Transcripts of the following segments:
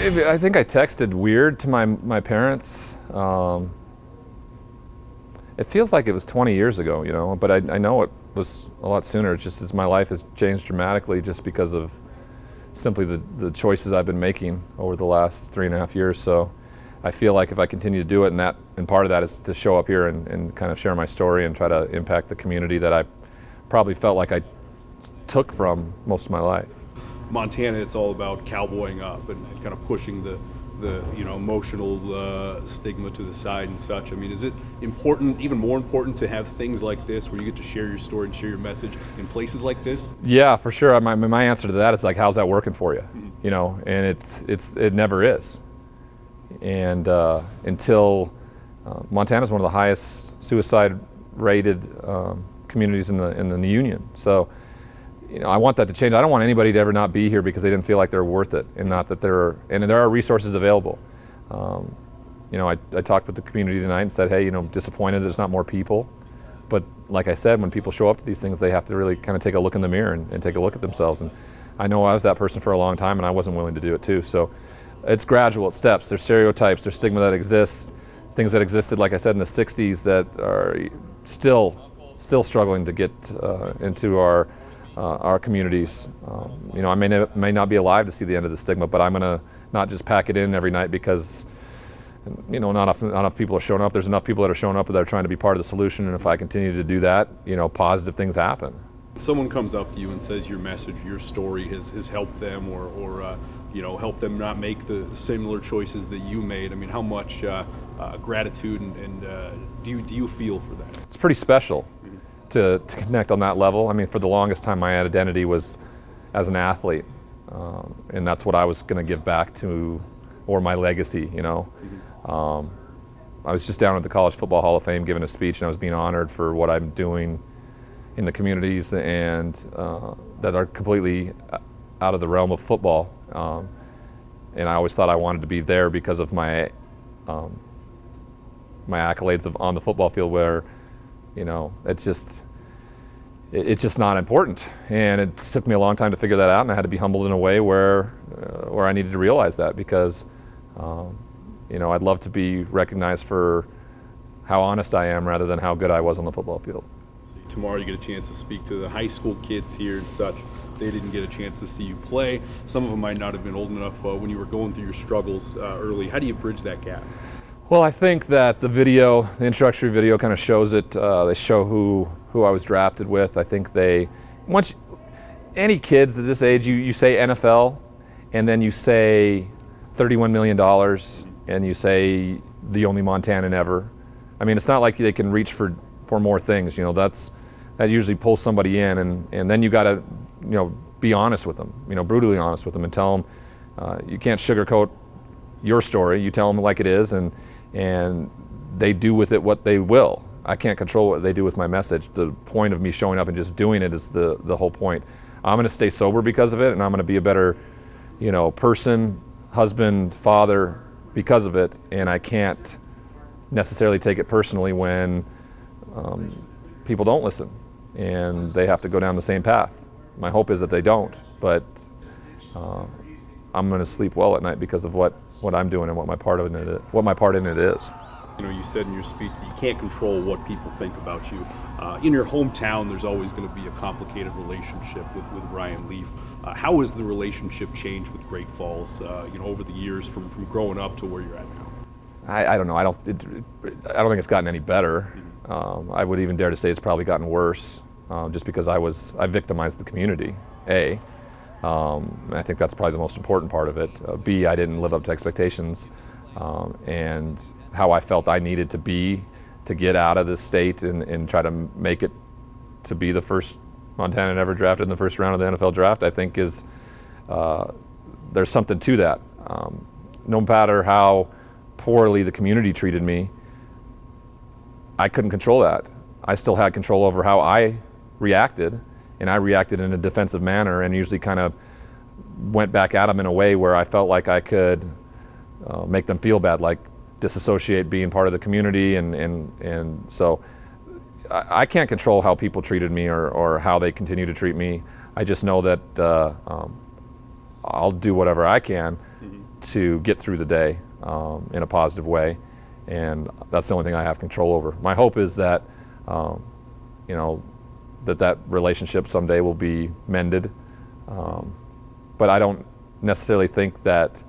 I think I texted weird to my parents. It feels like it was 20 years ago, you know, but I know it was a lot sooner. It's just as my life has changed dramatically just because of simply the choices I've been making over the last 3.5 years. So I feel like if I continue to do it, and part of that is to show up here and kind of share my story and try to impact the community that I probably felt like I took from most of my life. Montana, it's all about cowboying up and kind of pushing the emotional stigma to the side and such. I mean, is it important, even more important, to have things like this where you get to share your story and share your message in places like this? Yeah, for sure. My answer to that is like, how's that working for you? Mm-hmm. You know, and it never is. And until Montana's one of the highest suicide-rated communities in the union. So, you know, I want that to change. I don't want anybody to ever not be here because they didn't feel like they're worth it, and not that there are resources available. You know, I talked with the community tonight and said, hey, you know, disappointed there's not more people. But like I said, when people show up to these things, they have to really kind of take a look in the mirror and take a look at themselves. And I know I was that person for a long time, and I wasn't willing to do it too. So it's gradual, it's steps. There's stereotypes, there's stigma that exists, things that existed, like I said, in the 60s that are still struggling to get into our communities. You know, I may not be alive to see the end of the stigma, but I'm gonna not just pack it in every night because, you know, not enough people are showing up. There's enough people that are showing up that are trying to be part of the solution, and if I continue to do that, you know, positive things happen. Someone comes up to you and says your message, your story has helped them, or you know, helped them not make the similar choices that you made. I mean, how much gratitude and do you feel for that? It's pretty special. Mm-hmm. To connect on that level. I mean, for the longest time, my identity was as an athlete, and that's what I was going to give back to, or my legacy, you know. Mm-hmm. I was just down at the College Football Hall of Fame giving a speech, and I was being honored for what I'm doing in the communities and that are completely out of the realm of football. And I always thought I wanted to be there because of my accolades on the football field, where, you know, it's just not important. And it took me a long time to figure that out, and I had to be humbled in a way where I needed to realize that, because you know, I'd love to be recognized for how honest I am rather than how good I was on the football field. Tomorrow you get a chance to speak to the high school kids here and such. They didn't get a chance to see you play. Some of them might not have been old enough when you were going through your struggles early. How do you bridge that gap? Well, I think that the introductory video kind of shows it. They show who I was drafted with. I think any kids at this age, you say NFL, and then you say $31 million, and you say the only Montanan ever. I mean, it's not like they can reach for more things. You know, that usually pulls somebody in, and then you got to, you know, be honest with them. You know, brutally honest with them, and tell them you can't sugarcoat your story. You tell them like it is, and they do with it what they will. I can't control what they do with my message. The point of me showing up and just doing it is the whole point. I'm going to stay sober because of it, and I'm going to be a better, you know, person, husband, father because of it. And I can't necessarily take it personally when people don't listen and they have to go down the same path. My hope is that they don't, but I'm going to sleep well at night because of what I'm doing and what my part in it is. You know, you said in your speech that you can't control what people think about you. In your hometown, there's always going to be a complicated relationship with Ryan Leaf. How has the relationship changed with Great Falls, you know, over the years from growing up to where you're at now? I don't know. I don't think it's gotten any better. Mm-hmm. I would even dare to say it's probably gotten worse, just because I victimized the community. I think that's probably the most important part of it. B, I didn't live up to expectations, and how I felt I needed to be to get out of this state and try to make it to be the first Montanan ever drafted in the first round of the NFL draft, I think is there's something to that. No matter how poorly the community treated me, I couldn't control that. I still had control over how I reacted, and I reacted in a defensive manner and usually kind of went back at them in a way where I felt like I could make them feel bad, like disassociate being part of the community, and so I can't control how people treated me or how they continue to treat me. I just know that I'll do whatever I can to get through the day in a positive way, and that's the only thing I have control over. My hope is that you know, that relationship someday will be mended, but I don't necessarily think that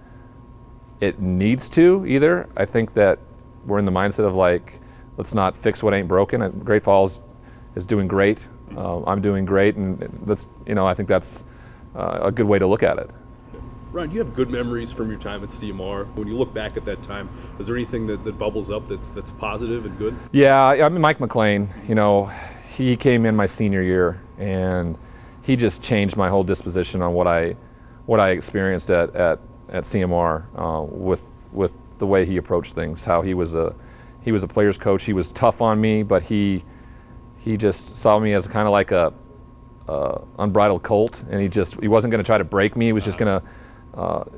it needs to either. I think that we're in the mindset of like, let's not fix what ain't broken. And Great Falls is doing great. I'm doing great, and that's, you know, I think that's a good way to look at it. Ryan, do you have good memories from your time at CMR? When you look back at that time, is there anything that bubbles up that's positive and good? Yeah, I mean, Mike McLean, you know, he came in my senior year, and he just changed my whole disposition on what I experienced at CMR with the way he approached things. How he was a player's coach. He was tough on me, but he just saw me as kind of like a unbridled colt, and he wasn't going to try to break me. He was just going to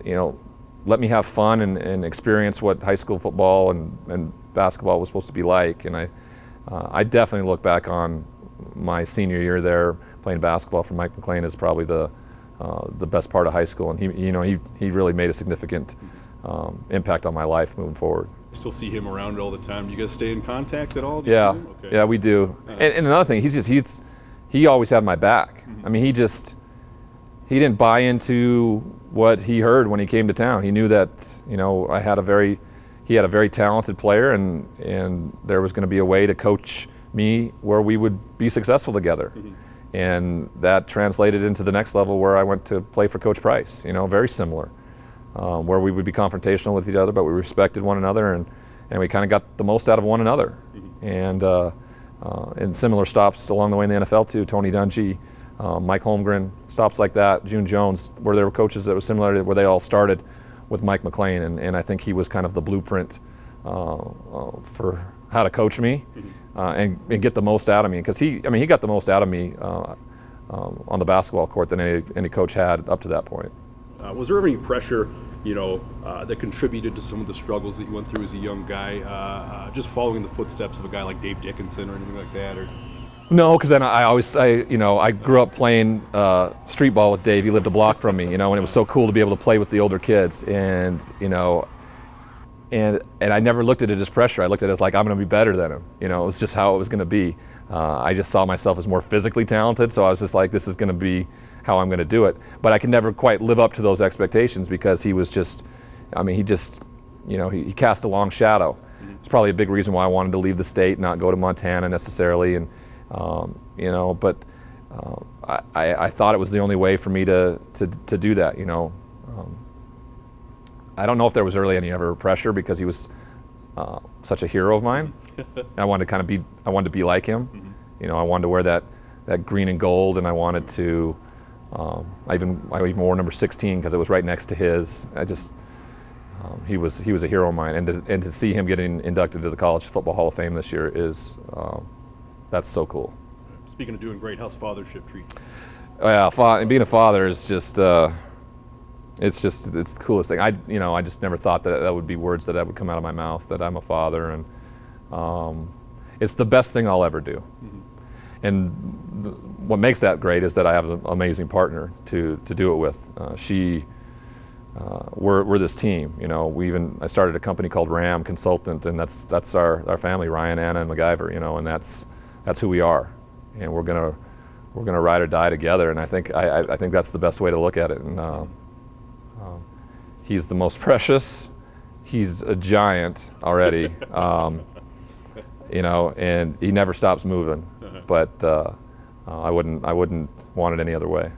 you know, let me have fun and experience what high school football and basketball was supposed to be like. And I definitely look back on my senior year there playing basketball for Mike McLean as probably the best part of high school. And he really made a significant impact on my life moving forward. You still see him around all the time. Do you guys stay in contact at all? Yeah, okay. Yeah, we do. And another thing, he always had my back. I mean, he didn't buy into what he heard when he came to town. He knew that, you know, he had a very talented player, and there was going to be a way to coach me where we would be successful together. And that translated into the next level where I went to play for Coach Price, you know, very similar, where we would be confrontational with each other, but we respected one another, and we kind of got the most out of one another. And similar stops along the way in the NFL too, Tony Dungy, Mike Holmgren, stops like that, June Jones, where there were coaches that were similar to where they all started with Mike McLean, and I think he was kind of the blueprint for how to coach me and get the most out of me, because he got the most out of me on the basketball court than any coach had up to that point. Was there ever any pressure, you know, that contributed to some of the struggles that you went through as a young guy, just following in the footsteps of a guy like Dave Dickinson or anything like that? Or no, because then I grew up playing street ball with Dave. He lived a block from me, you know, and it was so cool to be able to play with the older kids, and you know, and I never looked at it as pressure. I looked at it as like, I'm going to be better than him. You know, it was just how it was going to be. I just saw myself as more physically talented, so I was just like, this is going to be how I'm going to do it. But I could never quite live up to those expectations because he was just, you know, he cast a long shadow. It's probably a big reason why I wanted to leave the state, not go to Montana necessarily, and you know, but I thought it was the only way for me to do that, you know. I don't know if there was really any ever pressure because he was such a hero of mine. I wanted to be like him. You know, I wanted to wear that green and gold, and I wanted to. I even wore number 16 because it was right next to his. He was a hero of mine, and to see him getting inducted to the College Football Hall of Fame this year is that's so cool. Speaking of doing great, how's fathership treat you? Yeah, being a father is just it's the coolest thing. I just never thought that would be words that would come out of my mouth, that I'm a father, and it's the best thing I'll ever do. And what makes that great is that I have an amazing partner to do it with. We're this team. You know, I started a company called RAM Consultant, and that's our family, Ryan, Anna, and MacGyver. You know, and that's who we are, and we're gonna ride or die together. And I think that's the best way to look at it. And he's the most precious. He's a giant already. You know, and he never stops moving. But I wouldn't want it any other way.